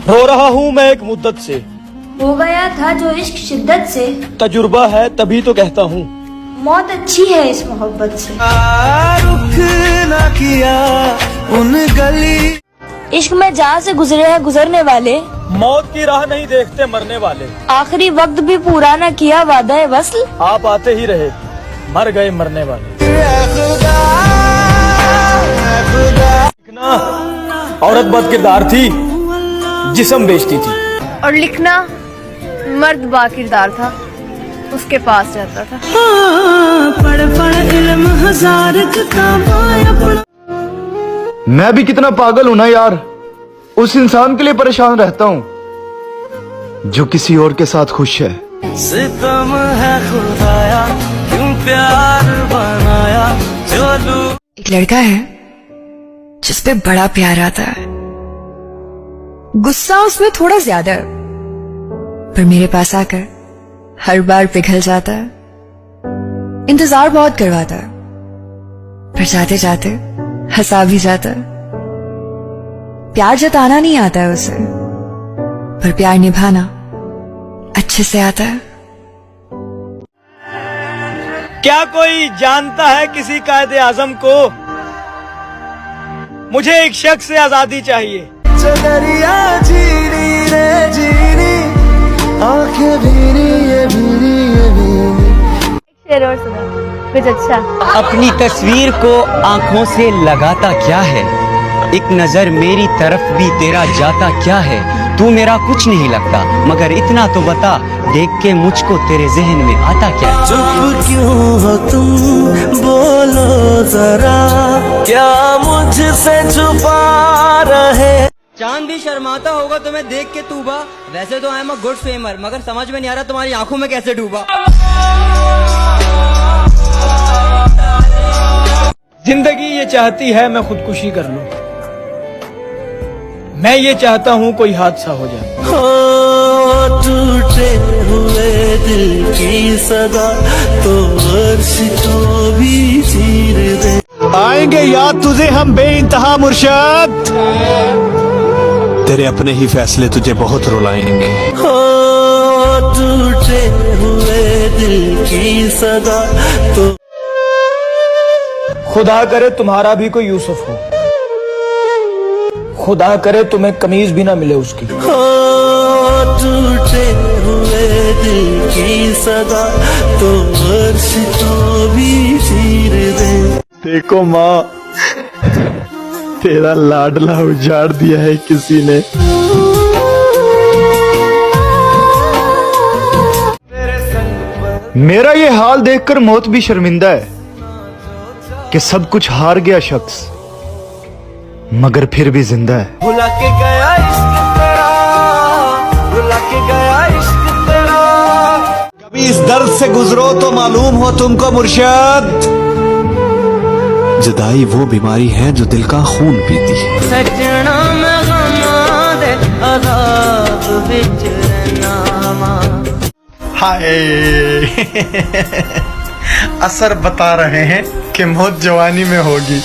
रो रहा हूँ मैं एक मुद्दत से, हो गया था जो इश्क शिद्दत से, तजुर्बा है तभी तो कहता हूँ, मौत अच्छी है इस मोहब्बत से। रुख न किया उन गली, इश्क में जहाँ से गुजरे हैं गुजरने वाले, मौत की राह नहीं देखते मरने वाले, आखिरी वक्त भी पूरा न किया वादा वस्ल, आप आते ही रहे मर गए मरने वाले। लिखना औरत बद किरदार थी, जिस्म बेचती थी, और लिखना मर्द बाकिरदार था, उसके पास रहता था। पढ़ पढ़ इल्म हजार किताबां। मैं भी कितना पागल हूं ना यार, उस इंसान के लिए परेशान रहता हूं जो किसी और के साथ खुश है। सितम है खुदाया, क्यों प्यार बनाया जो एक लड़का है जिस पे बड़ा प्यार आता है, गुस्सा उसमें थोड़ा ज्यादा है, पर मेरे पास आकर हर बार पिघल जाता है। इंतजार बहुत करवाता है, पर जाते जाते हंसा भी जाता है। प्यार जताना नहीं आता है उसे, पर प्यार निभाना अच्छे से आता है। क्या कोई जानता है किसी कायदे आजम को, मुझे एक शख्स से आजादी चाहिए। दरिया जीनी रे जीनी, आंखें भीनी ये भीनी ये भीनी। शेर और सुना कुछ अच्छा। अपनी तस्वीर को आंखों से लगाता क्या है, एक नजर मेरी तरफ भी तेरा जाता क्या है। तू मेरा कुछ नहीं लगता, मगर इतना तो बता, देख के मुझको तेरे जहन में आता क्या है। चुप क्यों हो तुम, बोलो जरा, क्या मुझसे छुपा रहे। चांद भी शर्माता होगा तुम्हें देख के तूबा, वैसे तो I am a good farmer, मगर समझ में नहीं आ रहा तुम्हारी आंखों में कैसे डूबा। जिंदगी ये चाहती है मैं खुदकुशी कर लूं, मैं ये चाहता हूँ कोई हादसा हो जाए। हो टूटे हुए दिल की सदा, तो अर्श को भी चीर दे। आएंगे याद तुझे हम बेइंतहा मुर्शद, तेरे अपने ही फैसले तुझे बहुत रुलाएंगे। हो टूटे हुए दिल की सदा, तो खुदा करे तुम्हारा भी कोई यूसुफ हो, खुदा करे तुम्हें कमीज भी ना मिले उसकी। हो टूटे हुए दिल की सदा, तो अर्श को भी चीर दे। देखो माँ, तेरा लाडला उजाड़ दिया है किसी ने। मेरा ये हाल देखकर मौत भी शर्मिंदा है कि सब कुछ हार गया शख्स मगर फिर भी जिंदा है। भुला के गया इश्क तेरा, भुला के गया इश्क तेरा। कभी इस दर्द से गुजरो तो मालूम हो तुमको मुर्शद, जुदाई वो बीमारी है जो दिल का खून पीती है। सजना में गमा दे अज़ाब विच नामा। हाय असर बता रहे हैं कि मौत जवानी में होगी।